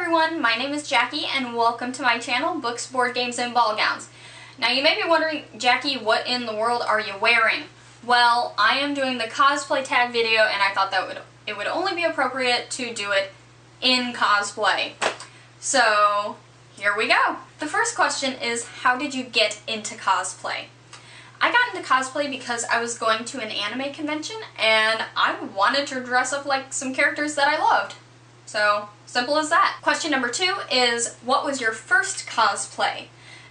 everyone, my name is Jackie and welcome to my channel, Books, Board Games, and Ball Gowns. Now you may be wondering, Jackie, what in the world are you wearing? Well, I am doing the cosplay tag video and I thought that it would only be appropriate to do it in cosplay. So, here we go. The first question is, how did you get into cosplay? I got into cosplay because I was going to an anime convention and I wanted to dress up like some characters that I loved. So, simple as that. Question number 2 is, what was your first cosplay?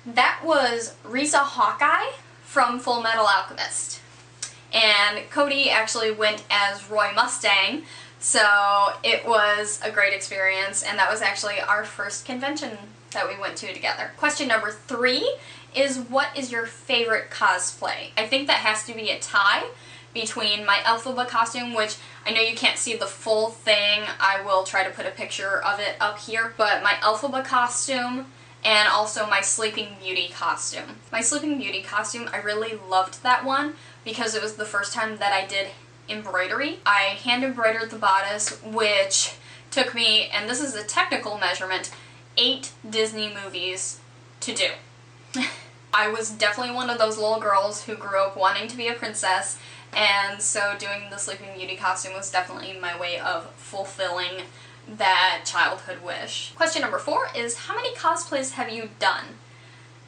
That was Risa Hawkeye from Full Metal Alchemist. And Cody actually went as Roy Mustang, so it was a great experience, and that was actually our first convention that we went to together. Question number 3 is, what is your favorite cosplay? I think that has to be a tie between my Elphaba costume, which I know you can't see the full thing. I will try to put a picture of it up here, but my Elphaba costume and also my Sleeping Beauty costume. My Sleeping Beauty costume, I really loved that one because it was the first time that I did embroidery. I hand embroidered the bodice, which took me, and this is a technical measurement, 8 Disney movies to do. I was definitely one of those little girls who grew up wanting to be a princess, and so doing the Sleeping Beauty costume was definitely my way of fulfilling that childhood wish. Question number 4 is, how many cosplays have you done?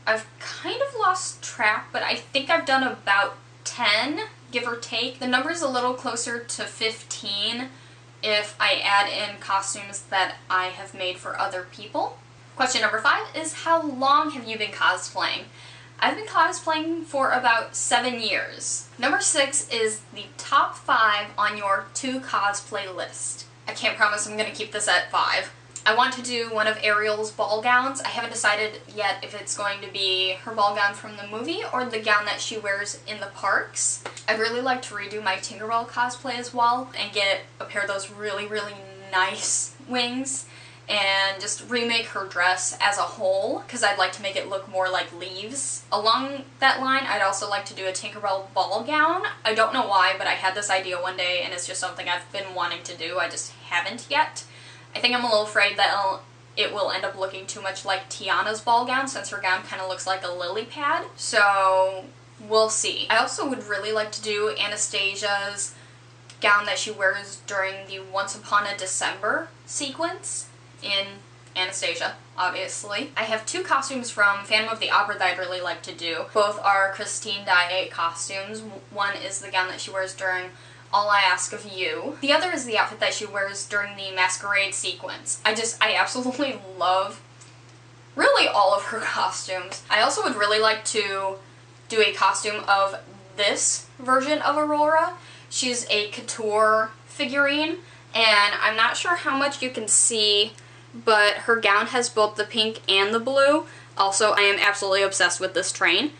I've kind of lost track, but I think I've done about 10, give or take. The number's a little closer to 15 if I add in costumes that I have made for other people. Question number 5 is, how long have you been cosplaying? I've been cosplaying for about 7 years. Number 6 is the top 5 on your to cosplay list. I can't promise I'm going to keep this at 5. I want to do one of Ariel's ball gowns. I haven't decided yet if it's going to be her ball gown from the movie or the gown that she wears in the parks. I'd really like to redo my Tinkerbell cosplay as well and get a pair of those really, really nice wings and just remake her dress as a whole, because I'd like to make it look more like leaves. Along that line, I'd also like to do a Tinkerbell ball gown. I don't know why, but I had this idea one day and it's just something I've been wanting to do. I just haven't yet. I think I'm a little afraid that it will end up looking too much like Tiana's ball gown, since her gown kind of looks like a lily pad. So, we'll see. I also would really like to do Anastasia's gown that she wears during the Once Upon a December sequence in Anastasia, obviously. I have 2 costumes from Phantom of the Opera that I'd really like to do. Both are Christine Daae costumes. One is the gown that she wears during All I Ask of You. The other is the outfit that she wears during the Masquerade sequence. I absolutely love really all of her costumes. I also would really like to do a costume of this version of Aurora. She's a couture figurine, and I'm not sure how much you can see, but her gown has both the pink and the blue. Also, I am absolutely obsessed with this train,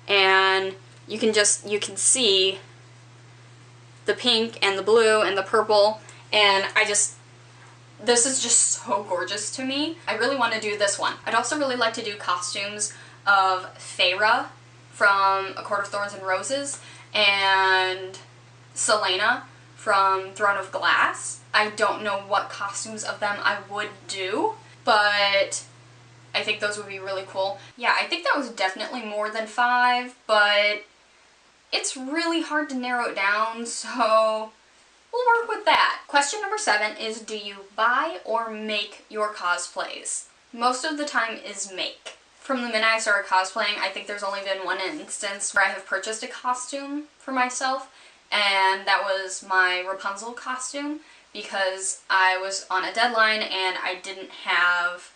and you can see the pink and the blue and the purple, and this is just so gorgeous to me. I really want to do this one. I'd also really like to do costumes of Feyre from A Court of Thorns and Roses and Selena from Throne of Glass. I don't know what costumes of them I would do, but I think those would be really cool. Yeah, I think that was definitely more than 5, but it's really hard to narrow it down, so we'll work with that. Question number 7 is, do you buy or make your cosplays? Most of the time is make. From the minute I started cosplaying, I think there's only been one instance where I have purchased a costume for myself, and that was my Rapunzel costume, because I was on a deadline and I didn't have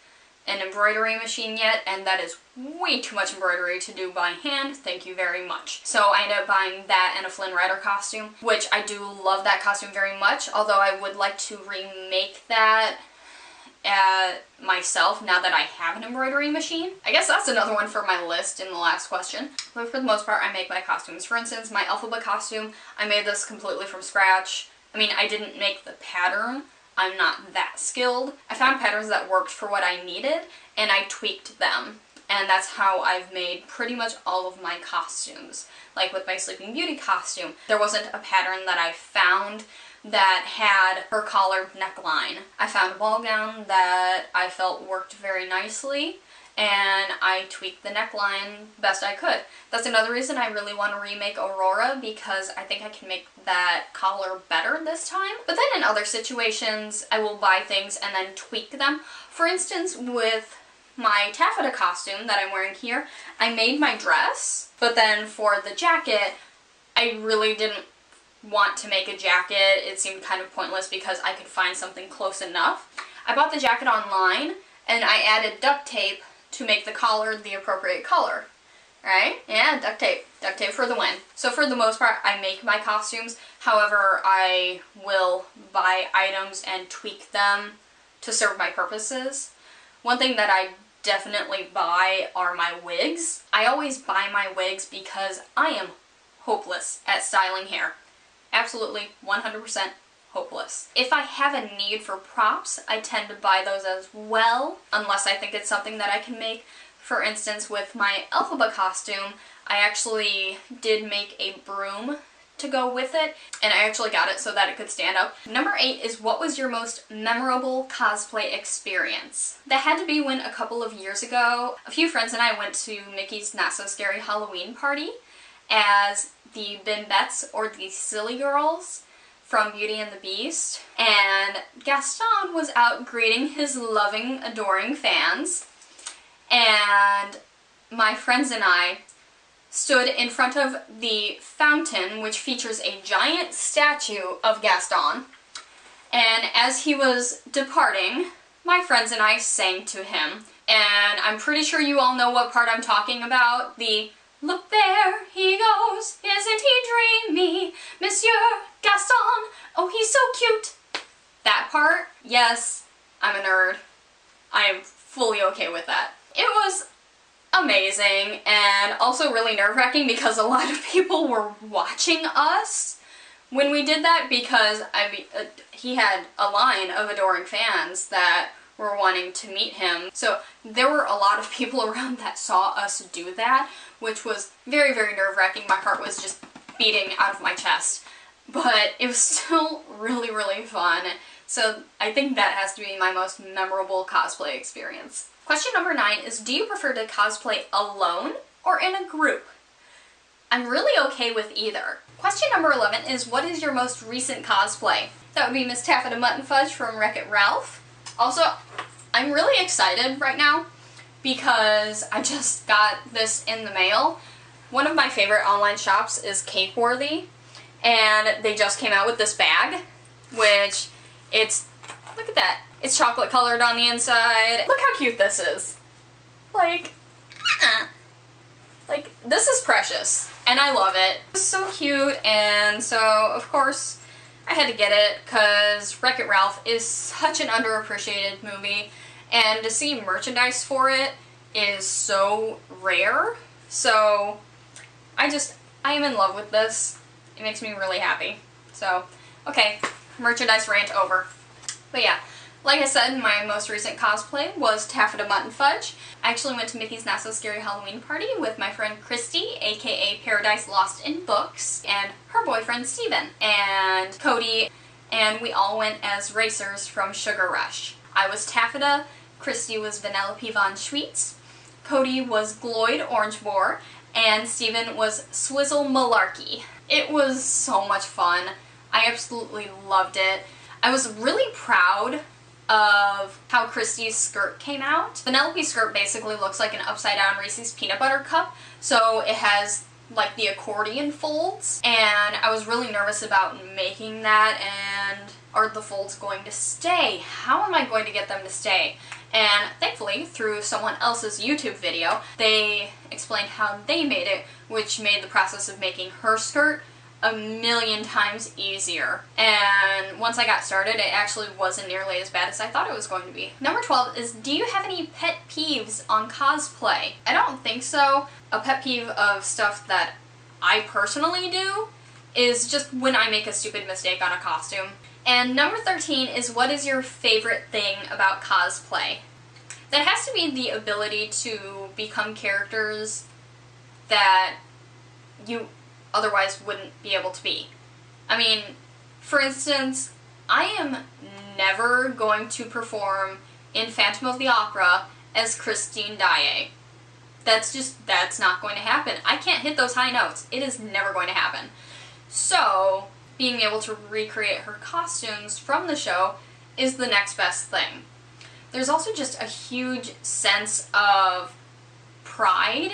an embroidery machine yet, and that is way too much embroidery to do by hand, thank you very much. So I ended up buying that and a Flynn Rider costume, which I do love that costume very much, although I would like to remake that myself now that I have an embroidery machine. I guess that's another one for my list in the last question. But for the most part, I make my costumes. For instance, my Elphaba costume, I made this completely from scratch. I mean, I didn't make the pattern. I'm not that skilled. I found patterns that worked for what I needed, and I tweaked them. And that's how I've made pretty much all of my costumes. Like with my Sleeping Beauty costume, there wasn't a pattern that I found that had her collared neckline. I found a ball gown that I felt worked very nicely, and I tweaked the neckline best I could. That's another reason I really want to remake Aurora, because I think I can make that collar better this time. But then in other situations, I will buy things and then tweak them. For instance, with my taffeta costume that I'm wearing here, I made my dress, but then for the jacket, I really didn't want to make a jacket. It seemed kind of pointless because I could find something close enough. I bought the jacket online, and I added duct tape to make the collar the appropriate color. Right? Yeah, duct tape. Duct tape for the win. So for the most part, I make my costumes. However, I will buy items and tweak them to serve my purposes. One thing that I definitely buy are my wigs. I always buy my wigs because I am hopeless at styling hair. Absolutely 100% hopeless. If I have a need for props, I tend to buy those as well, unless I think it's something that I can make. For instance, with my Elphaba costume, I actually did make a broom to go with it, and I actually got it so that it could stand up. Number 8 is, what was your most memorable cosplay experience? That had to be when a couple of years ago, a few friends and I went to Mickey's Not So Scary Halloween party as the Bimbettes, or the Silly Girls, from Beauty and the Beast, and Gaston was out greeting his loving, adoring fans, and my friends and I stood in front of the fountain, which features a giant statue of Gaston, and as he was departing, my friends and I sang to him, and I'm pretty sure you all know what part I'm talking about, the "Look there he goes, isn't he dreamy, Monsieur Gaston, oh he's so cute." That part, yes, I'm a nerd. I am fully okay with that. It was amazing and also really nerve-wracking because a lot of people were watching us when we did that, because he had a line of adoring fans that were wanting to meet him. So there were a lot of people around that saw us do that, which was very, very nerve-wracking. My heart was just beating out of my chest. But it was still really, really fun. So I think that has to be my most memorable cosplay experience. Question number 9 is, do you prefer to cosplay alone or in a group? I'm really okay with either. Question number 11 is, what is your most recent cosplay? That would be Miss Taffeta Mutton Fudge from Wreck-It Ralph. Also, I'm really excited right now because I just got this in the mail. One of my favorite online shops is Cakeworthy, and they just came out with this bag, which look at that. It's chocolate colored on the inside. Look how cute this is. Like, this is precious, and I love it. It's so cute, and so, of course, I had to get it because Wreck-It Ralph is such an underappreciated movie, and to see merchandise for it is so rare. So I am in love with this. It makes me really happy. So, okay, merchandise rant over. But yeah, like I said, my most recent cosplay was Taffeta Mutton Fudge. I actually went to Mickey's Not So Scary Halloween party with my friend Christy, aka Paradise Lost in Books, and her boyfriend Steven, and Cody, and we all went as racers from Sugar Rush. I was Taffeta, Christy was Vanellope Von Schweetz, Cody was Gloyd Orangeboar, and Steven was Swizzle Malarkey. It was so much fun. I absolutely loved it. I was really proud of how Christy's skirt came out. Vanellope's skirt basically looks like an upside down Reese's peanut butter cup, so it has like the accordion folds, and I was really nervous about making that, and are the folds going to stay? How am I going to get them to stay? And thankfully, through someone else's YouTube video, they explained how they made it, which made the process of making her skirt a million times easier. And once I got started, it actually wasn't nearly as bad as I thought it was going to be. Number 12 is, do you have any pet peeves on cosplay? I don't think so. A pet peeve of stuff that I personally do is just when I make a stupid mistake on a costume. And number 13 is, what is your favorite thing about cosplay? That has to be the ability to become characters that you otherwise wouldn't be able to be. I mean, For instance, I am never going to perform in Phantom of the Opera as Christine Daae. That's not going to happen. I can't hit those high notes. It is never going to happen. So, being able to recreate her costumes from the show is the next best thing. There's also just a huge sense of pride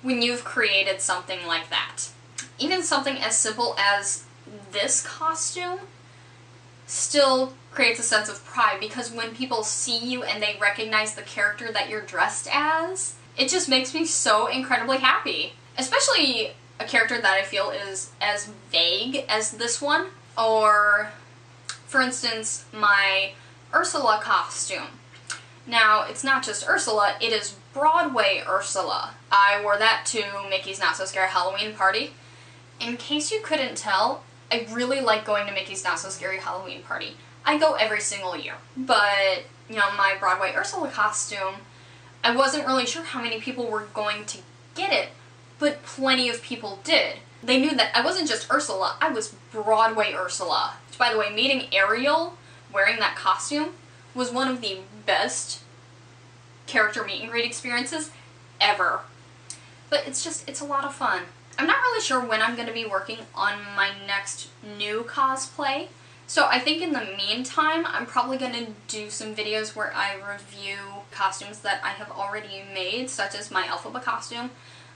when you've created something like that. Even something as simple as this costume still creates a sense of pride, because when people see you and they recognize the character that you're dressed as, it just makes me so incredibly happy. Especially a character that I feel is as vague as this one. Or, for instance, my Ursula costume. Now, it's not just Ursula, it is Broadway Ursula. I wore that to Mickey's Not So Scary Halloween Party. In case you couldn't tell, I really like going to Mickey's Not So Scary Halloween Party. I go every single year. But, you know, my Broadway Ursula costume, I wasn't really sure how many people were going to get it, but plenty of people did. They knew that I wasn't just Ursula, I was Broadway Ursula. Which, by the way, meeting Ariel wearing that costume was one of the best character meet and greet experiences ever. But it's a lot of fun. I'm not really sure when I'm going to be working on my next new cosplay, so I think in the meantime I'm probably going to do some videos where I review costumes that I have already made, such as my Elphaba costume.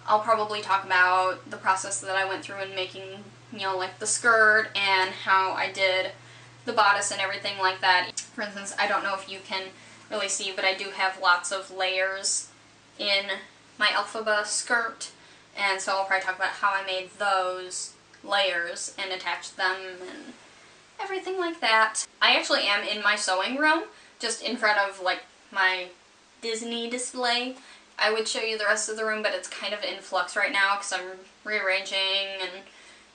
I'll probably talk about the process that I went through in making, you know, like the skirt and how I did the bodice and everything like that. For instance, I don't know if you can really see, but I do have lots of layers in my Elphaba skirt, and so I'll probably talk about how I made those layers and attached them and everything like that. I actually am in my sewing room, just in front of like my Disney display. I would show you the rest of the room, but it's kind of in flux right now because I'm rearranging and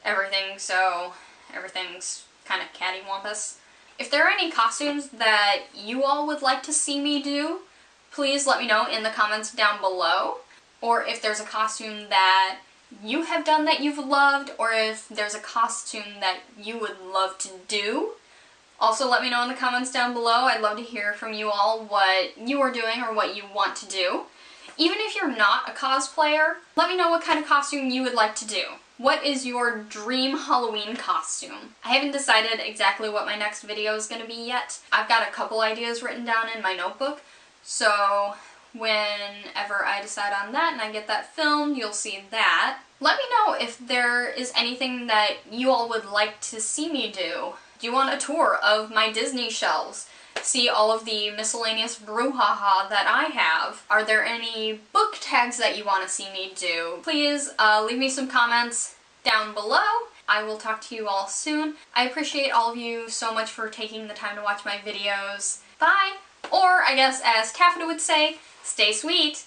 everything, so everything's kind of cattywampus. If there are any costumes that you all would like to see me do, please let me know in the comments down below. Or if there's a costume that you have done that you've loved, or if there's a costume that you would love to do, also let me know in the comments down below. I'd love to hear from you all what you are doing or what you want to do. Even if you're not a cosplayer, let me know what kind of costume you would like to do. What is your dream Halloween costume? I haven't decided exactly what my next video is going to be yet. I've got a couple ideas written down in my notebook, so whenever I decide on that and I get that filmed, you'll see that. Let me know if there is anything that you all would like to see me do. Do you want a tour of my Disney shelves? See all of the miscellaneous brouhaha that I have? Are there any book tags that you want to see me do? Please leave me some comments down below. I will talk to you all soon. I appreciate all of you so much for taking the time to watch my videos. Bye! Or, I guess as Taffeta would say, stay sweet!